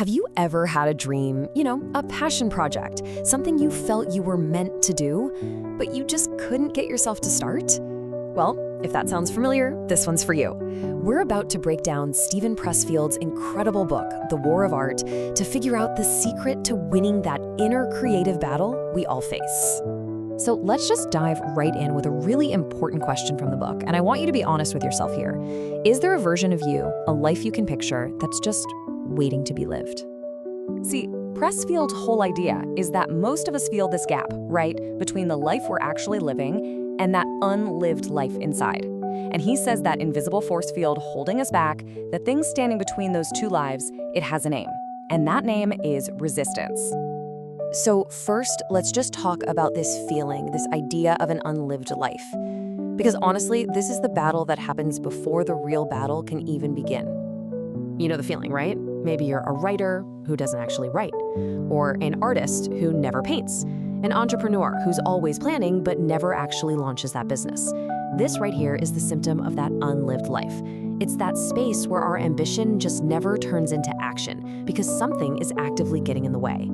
Have you ever had a dream, a passion project, something you felt you were meant to do, but you just couldn't get yourself to start? Well, if that sounds familiar, this one's for you. We're about to break down Steven Pressfield's incredible book, The War of Art, to figure out the secret to winning that inner creative battle we all face. So let's just dive right in with a really important question from the book, and I want you to be honest with yourself here. Is there a version of you, a life you can picture, that's just waiting to be lived? See, Pressfield's whole idea is that most of us feel this gap, right, between the life we're actually living and that unlived life inside. And he says that invisible force field holding us back, the thing standing between those two lives, it has a name. And that name is resistance. So first, let's just talk about this feeling, this idea of an unlived life. Because honestly, this is the battle that happens before the real battle can even begin. You know the feeling, right? Maybe you're a writer who doesn't actually write, or an artist who never paints, an entrepreneur who's always planning but never actually launches that business. This right here is the symptom of that unlived life. It's that space where our ambition just never turns into action because something is actively getting in the way.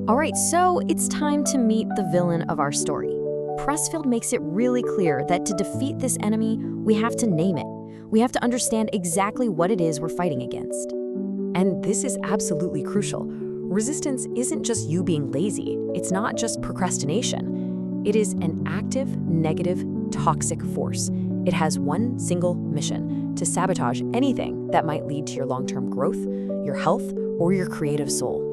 All right, so it's time to meet the villain of our story. Pressfield makes it really clear that to defeat this enemy, we have to name it. We have to understand exactly what it is we're fighting against. And this is absolutely crucial. Resistance isn't just you being lazy. It's not just procrastination. It is an active, negative, toxic force. It has one single mission: to sabotage anything that might lead to your long-term growth, your health, or your creative soul.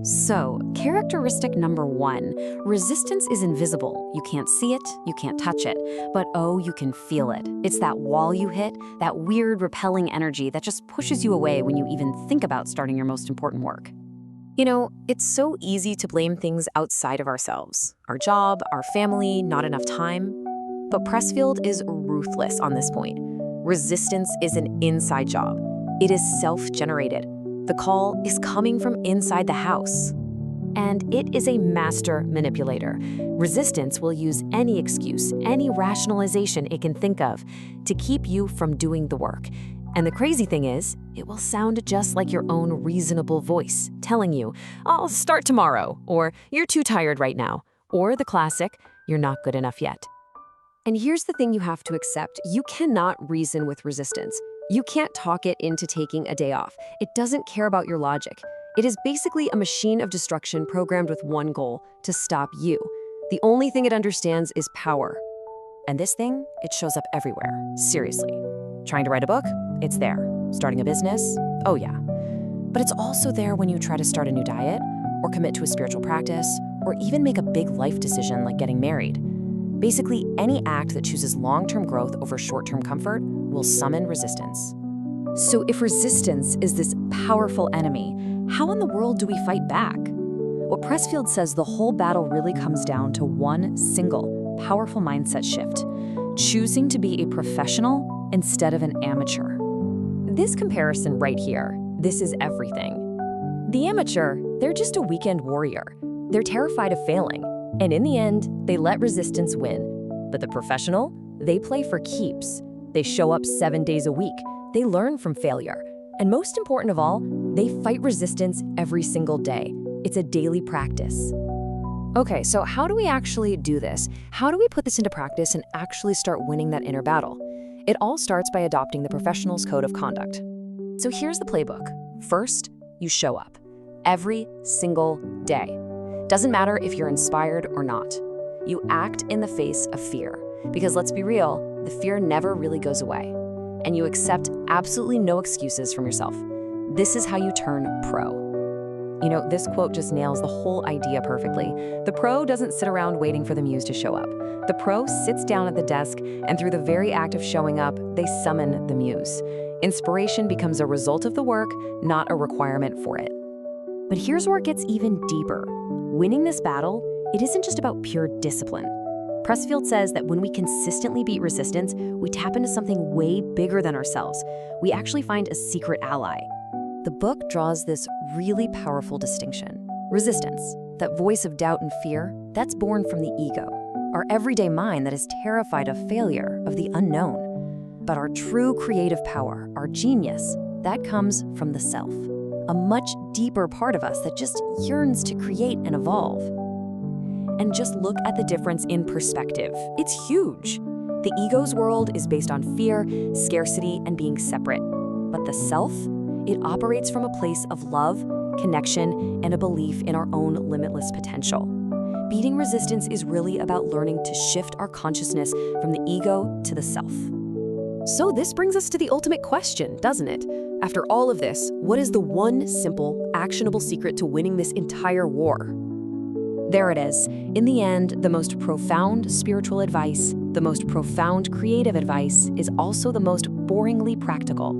So, characteristic number 1, resistance is invisible. You can't see it, you can't touch it, but oh, you can feel it. It's that wall you hit, that weird repelling energy that just pushes you away when you even think about starting your most important work. You know, it's so easy to blame things outside of ourselves. Our job, our family, not enough time. But Pressfield is ruthless on this point. Resistance is an inside job. It is self-generated. The call is coming from inside the house. And it is a master manipulator. Resistance will use any excuse, any rationalization it can think of to keep you from doing the work. And the crazy thing is, it will sound just like your own reasonable voice, telling you, "I'll start tomorrow," or "You're too tired right now," or the classic, "You're not good enough yet." And here's the thing you have to accept. You cannot reason with resistance. You can't talk it into taking a day off. It doesn't care about your logic. It is basically a machine of destruction programmed with one goal: to stop you. The only thing it understands is power. And this thing, it shows up everywhere. Seriously. Trying to write a book? It's there. Starting a business? Oh yeah. But it's also there when you try to start a new diet, or commit to a spiritual practice, or even make a big life decision like getting married. Basically, any act that chooses long-term growth over short-term comfort will summon resistance. So if resistance is this powerful enemy, how in the world do we fight back? What Pressfield says, the whole battle really comes down to one single, powerful mindset shift: choosing to be a professional instead of an amateur. This comparison right here, this is everything. The amateur, they're just a weekend warrior. They're terrified of failing, and in the end, they let resistance win. But the professional, they play for keeps. They show up 7 days a week. They learn from failure. And most important of all, they fight resistance every single day. It's a daily practice. Okay, so how do we actually do this? How do we put this into practice and actually start winning that inner battle? It all starts by adopting the professional's code of conduct. So here's the playbook. First, you show up. Every single day. Doesn't matter if you're inspired or not. You act in the face of fear. Because let's be real, the fear never really goes away. And you accept absolutely no excuses from yourself. This is how you turn pro. You know, this quote just nails the whole idea perfectly. The pro doesn't sit around waiting for the muse to show up. The pro sits down at the desk, and through the very act of showing up, they summon the muse. Inspiration becomes a result of the work, not a requirement for it. But here's where it gets even deeper. Winning this battle, it isn't just about pure discipline. Pressfield says that when we consistently beat resistance, we tap into something way bigger than ourselves. We actually find a secret ally. The book draws this really powerful distinction. Resistance, that voice of doubt and fear, that's born from the ego, our everyday mind that is terrified of failure, of the unknown. But our true creative power, our genius, that comes from the self. a much deeper part of us that just yearns to create and evolve. And just look at the difference in perspective. It's huge. The ego's world is based on fear, scarcity, and being separate. But the self, it operates from a place of love, connection, and a belief in our own limitless potential. Beating resistance is really about learning to shift our consciousness from the ego to the self. So this brings us to the ultimate question, doesn't it? After all of this, what is the one simple, actionable secret to winning this entire war? There it is. In the end, the most profound spiritual advice, the most profound creative advice, is also the most boringly practical.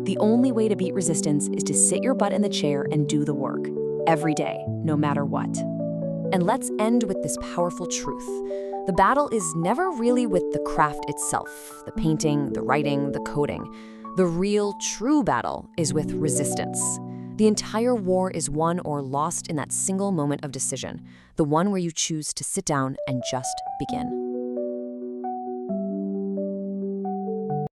The only way to beat resistance is to sit your butt in the chair and do the work, every day, no matter what. And let's end with this powerful truth. The battle is never really with the craft itself, the painting, the writing, the coding. The real, true battle is with resistance. The entire war is won or lost in that single moment of decision, the one where you choose to sit down and just begin.